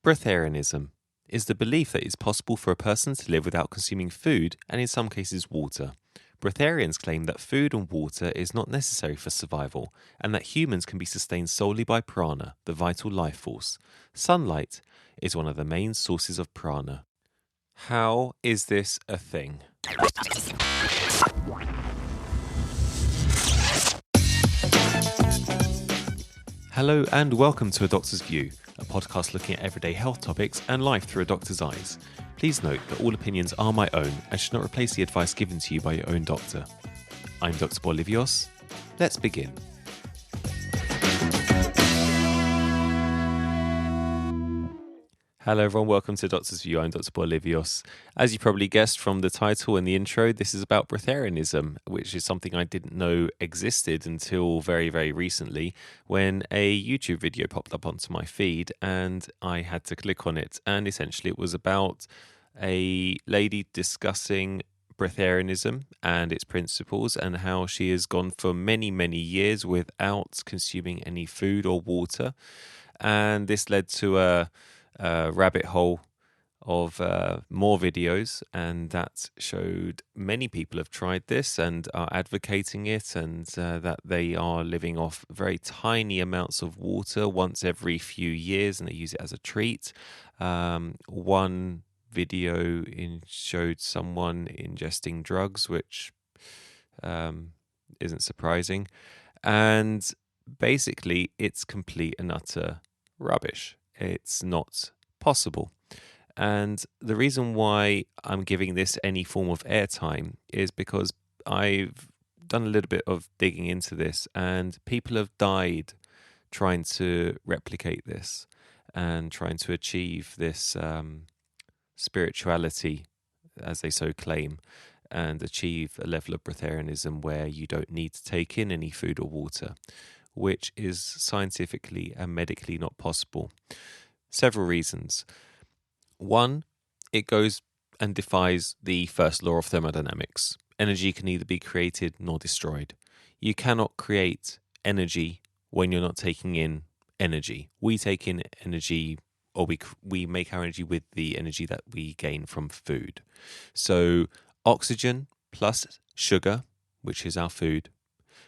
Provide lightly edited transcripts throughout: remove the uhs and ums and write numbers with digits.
Breatharianism is the belief that it's possible for a person to live without consuming food and in some cases water. Breatharians claim that food and water is not necessary for survival and that humans can be sustained solely by prana, the vital life force. Sunlight is one of the main sources of prana. How is this a thing? Hello and welcome to A Doctor's View, a podcast looking at everyday health topics and life through a doctor's eyes. Please note that all opinions are my own and should not replace the advice given to you by your own doctor. I'm Dr. Bolivios. Let's begin. Hello everyone, welcome to Doctor's View. I'm Dr. Bolivios. As you probably guessed from the title and the intro, this is about Breatharianism, which is something I didn't know existed until very, very recently when a YouTube video popped up onto my feed and I had to click on it. And essentially it was about a lady discussing Breatharianism and its principles and how she has gone for many, many years without consuming any food or water. And this led to a rabbit hole of more videos, and that showed many people have tried this and are advocating it, and that they are living off very tiny amounts of water once every few years, and they use it as a treat. One video showed someone ingesting drugs, which isn't surprising, and basically it's complete and utter rubbish. It's not possible. And the reason why I'm giving this any form of airtime is because I've done a little bit of digging into this and people have died trying to replicate this and trying to achieve this spirituality, as they so claim, and achieve a level of Breatharianism where you don't need to take in any food or water, which is scientifically and medically not possible. Several reasons. One, it goes and defies the first law of thermodynamics. Energy can neither be created nor destroyed. You cannot create energy when you're not taking in energy. We take in energy, or we make our energy with the energy that we gain from food. So oxygen plus sugar, which is our food,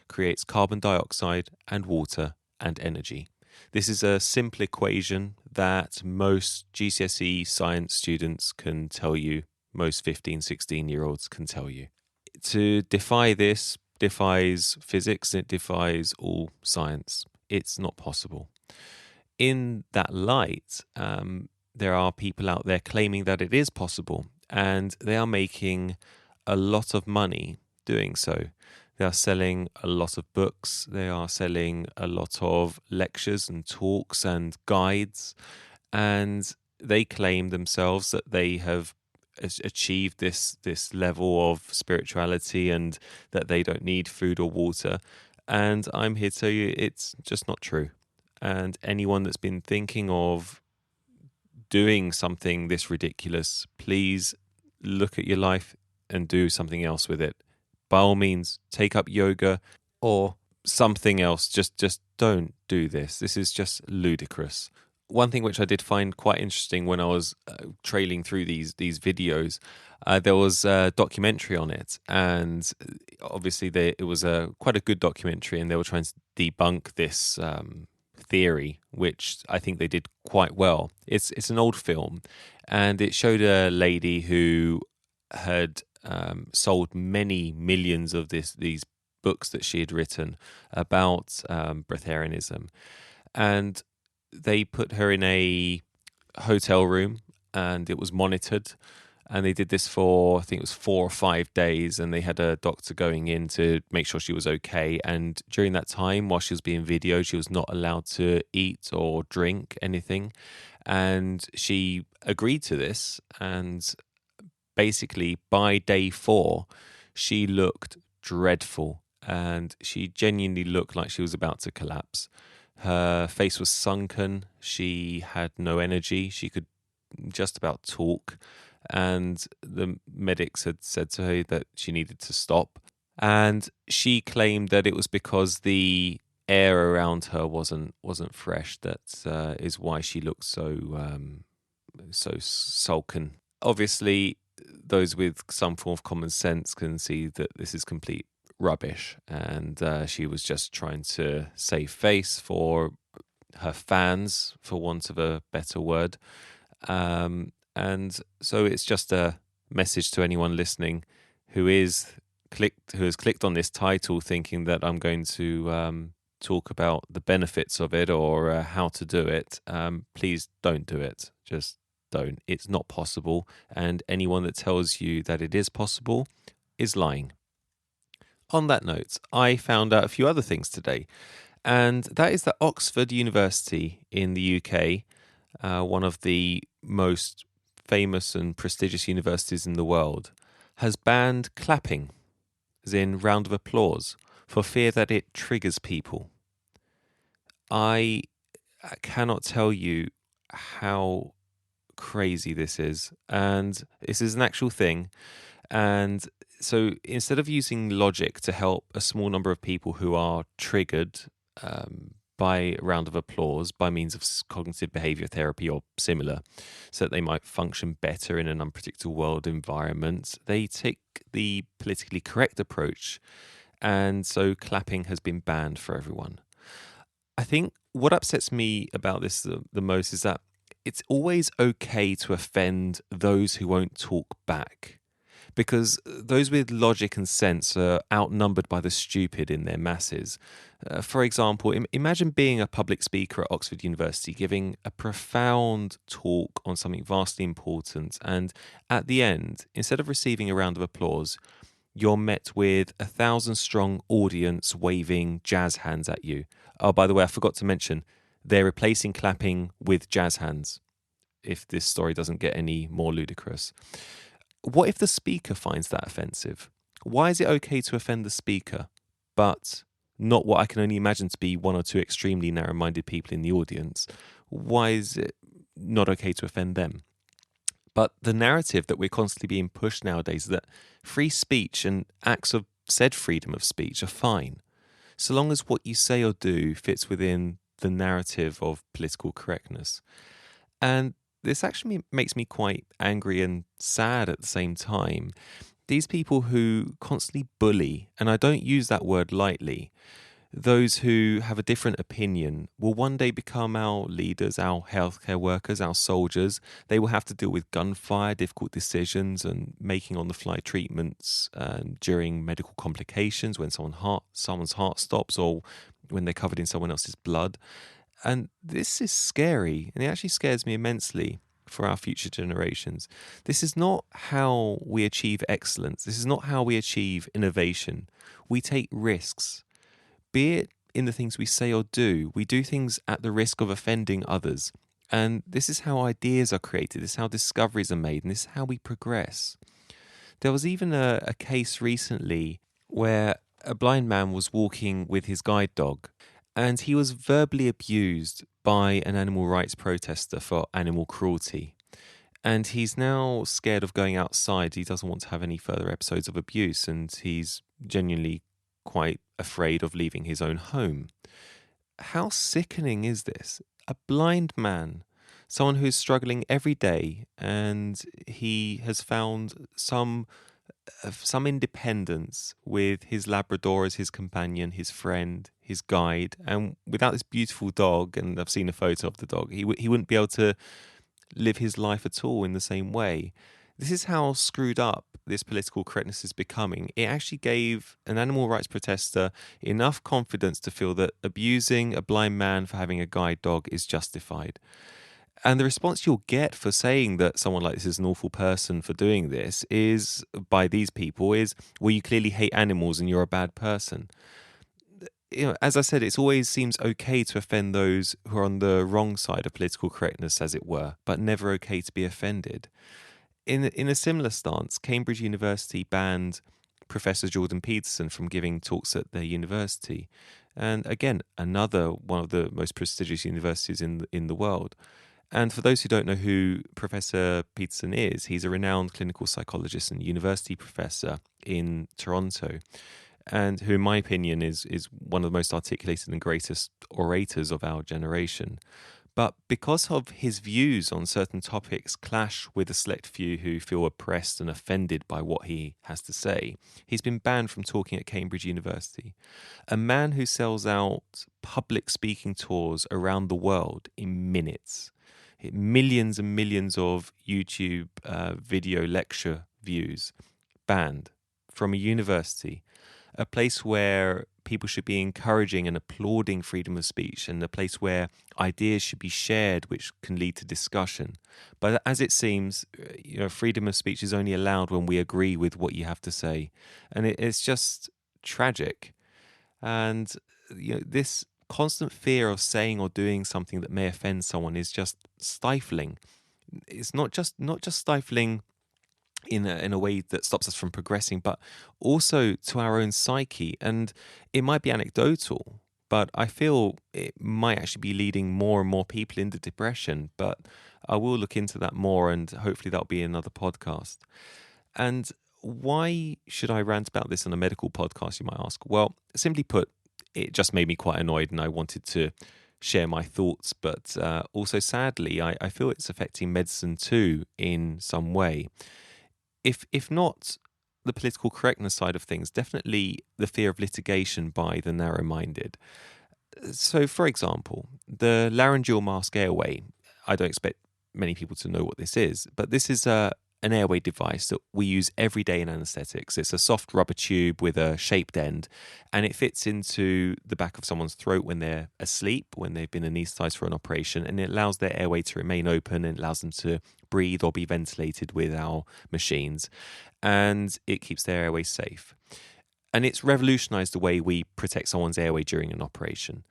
creates carbon dioxide and water and energy. This is a simple equation that most GCSE science students can tell you, most 15, 16-year-olds can tell you. To defy this defies physics, it defies all science. It's not possible. In that light, there are people out there claiming that it is possible, and they are making a lot of money doing so. They are selling a lot of books, they are selling a lot of lectures and talks and guides, and they claim themselves that they have achieved this level of spirituality and that they don't need food or water. And I'm here to tell you it's just not true. And anyone that's been thinking of doing something this ridiculous, please look at your life and do something else with it. By all means, take up yoga or something else. Just don't do this. This is just ludicrous. One thing which I did find quite interesting when I was trailing through these videos, there was a documentary on it, and obviously it was quite a good documentary, and they were trying to debunk this theory, which I think they did quite well. It's an old film, and it showed a lady who had sold many millions of these books that she had written about Breatharianism, and they put her in a hotel room and it was monitored, and they did this for, I think it was 4 or 5 days, and they had a doctor going in to make sure she was okay. And during that time, while she was being videoed, she was not allowed to eat or drink anything, and she agreed to this. And basically by day 4 she looked dreadful, and she genuinely looked like she was about to collapse. Her face was sunken, she had no energy, she could just about talk, and the medics had said to her that she needed to stop. And she claimed that it was because the air around her wasn't fresh. That is why she looked so sulken. Obviously, those with some form of common sense can see that this is complete rubbish, and she was just trying to save face for her fans, for want of a better word. And so it's just a message to anyone listening who has clicked on this title thinking that I'm going to talk about the benefits of it or how to do it. Please don't do it. Just don't. It's not possible. And anyone that tells you that it is possible is lying. On that note, I found out a few other things today, and that is that Oxford University in the UK, one of the most famous and prestigious universities in the world, has banned clapping, as in round of applause, for fear that it triggers people. I cannot tell you how crazy this is, and this is an actual thing. And so instead of using logic to help a small number of people who are triggered by a round of applause by means of cognitive behavior therapy or similar, so that they might function better in an unpredictable world environment, they take the politically correct approach. And so clapping has been banned for everyone. I think what upsets me about this the most is that it's always okay to offend those who won't talk back, because those with logic and sense are outnumbered by the stupid in their masses. For example, imagine being a public speaker at Oxford University, giving a profound talk on something vastly important, and at the end, instead of receiving a round of applause, you're met with 1,000-strong audience waving jazz hands at you. Oh, by the way, I forgot to mention, they're replacing clapping with jazz hands, if this story doesn't get any more ludicrous. What if the speaker finds that offensive? Why is it okay to offend the speaker, but not what I can only imagine to be one or two extremely narrow-minded people in the audience? Why is it not okay to offend them? But the narrative that we're constantly being pushed nowadays is that free speech and acts of said freedom of speech are fine, so long as what you say or do fits within the narrative of political correctness. And this actually makes me quite angry and sad at the same time. These people who constantly bully, and I don't use that word lightly, those who have a different opinion will one day become our leaders, our healthcare workers, our soldiers. They will have to deal with gunfire, difficult decisions, and making on-the-fly treatments during medical complications when someone's heart stops or when they're covered in someone else's blood. And this is scary, and it actually scares me immensely for our future generations. This is not how we achieve excellence. This is not how we achieve innovation. We take risks, be it in the things we say or do. We do things at the risk of offending others. And this is how ideas are created. This is how discoveries are made. And this is how we progress. There was even a case recently where a blind man was walking with his guide dog, and he was verbally abused by an animal rights protester for animal cruelty. And he's now scared of going outside. He doesn't want to have any further episodes of abuse, and he's genuinely quite afraid of leaving his own home. How sickening is this? A blind man, someone who's struggling every day, and he has found some independence with his Labrador as his companion, his friend, his guide. And without this beautiful dog, and I've seen a photo of the dog, he wouldn't be able to live his life at all in the same way. This is how screwed up this political correctness is becoming. It actually gave an animal rights protester enough confidence to feel that abusing a blind man for having a guide dog is justified. And the response you'll get for saying that someone like this is an awful person for doing this is, by these people, is, well, you clearly hate animals and you're a bad person. As I said, it always seems okay to offend those who are on the wrong side of political correctness, as it were, but never okay to be offended. In a similar stance, Cambridge University banned Professor Jordan Peterson from giving talks at their university. And again, another one of the most prestigious universities in the world. And for those who don't know who Professor Peterson is, he's a renowned clinical psychologist and university professor in Toronto. and who, in my opinion, is one of the most articulated and greatest orators of our generation. But because of his views on certain topics clash with a select few who feel oppressed and offended by what he has to say, he's been banned from talking at Cambridge University. A man who sells out public speaking tours around the world in minutes. Millions and millions of YouTube video lecture views, banned from a university, a place where people should be encouraging and applauding freedom of speech, and a place where ideas should be shared which can lead to discussion. But as it seems, freedom of speech is only allowed when we agree with what you have to say, and it's just tragic. And this constant fear of saying or doing something that may offend someone is just stifling. It's not just stifling in a way that stops us from progressing, but also to our own psyche. And it might be anecdotal, but I feel it might actually be leading more and more people into depression. But I will look into that more, and hopefully that'll be another podcast. And why should I rant about this on a medical podcast, you might ask? Well, simply put, it just made me quite annoyed, and I wanted to share my thoughts. But also, sadly, I feel it's affecting medicine too in some way. If not the political correctness side of things, definitely the fear of litigation by the narrow-minded. So, for example, the laryngeal mask airway, I don't expect many people to know what this is, but this is an airway device that we use every day in anesthetics. It's a soft rubber tube with a shaped end, and it fits into the back of someone's throat when they're asleep, when they've been anesthetized for an operation, and it allows their airway to remain open and allows them to breathe or be ventilated with our machines, and it keeps their airway safe. And it's revolutionized the way we protect someone's airway during an operation.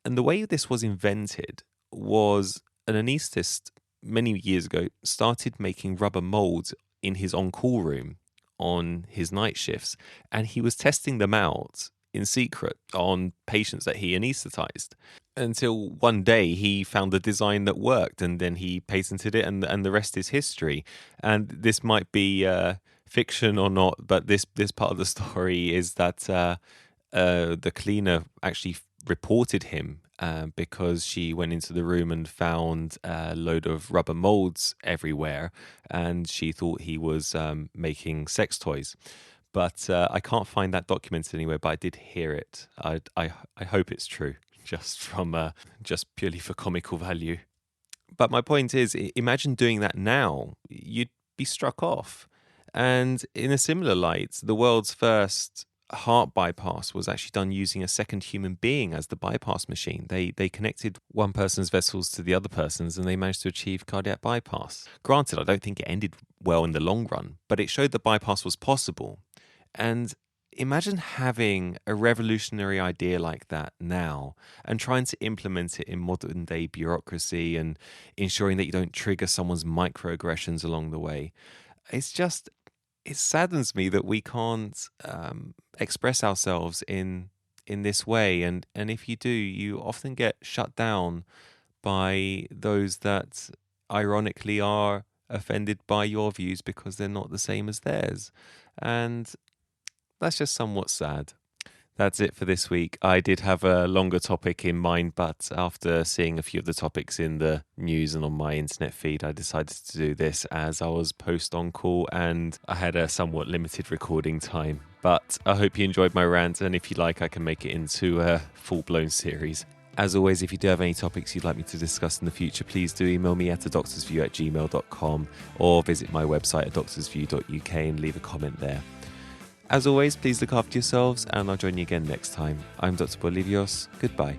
And the way this was invented was an anesthetist many years ago started making rubber molds in his on-call room on his night shifts, and he was testing them out in secret on patients that he anesthetized, until one day he found a design that worked, and then he patented it, and the rest is history. And this might be fiction or not, but this part of the story is that the cleaner actually reported him because she went into the room and found a load of rubber molds everywhere, and she thought he was making sex toys. But I can't find that documented anywhere, but I did hear it. I hope it's true, just purely for comical value. But my point is, imagine doing that now. You'd be struck off. And in a similar light, the world's first heart bypass was actually done using a second human being as the bypass machine. They connected one person's vessels to the other person's, and they managed to achieve cardiac bypass. Granted, I don't think it ended well in the long run, but it showed that bypass was possible. And imagine having a revolutionary idea like that now and trying to implement it in modern day bureaucracy and ensuring that you don't trigger someone's microaggressions along the way. It saddens me that we can't express ourselves in this way, and if you do, you often get shut down by those that ironically are offended by your views because they're not the same as theirs, and that's just somewhat sad. That's it for this week. I did have a longer topic in mind, but after seeing a few of the topics in the news and on my internet feed, I decided to do this as I was post on call and I had a somewhat limited recording time. But I hope you enjoyed my rant, and if you like, I can make it into a full-blown series. As always, if you do have any topics you'd like me to discuss in the future, please do email me at adoctorsview@gmail.com or visit my website at doctorsview.uk and leave a comment there. As always, please look after yourselves, and I'll join you again next time. I'm Dr. Bolivios. Goodbye.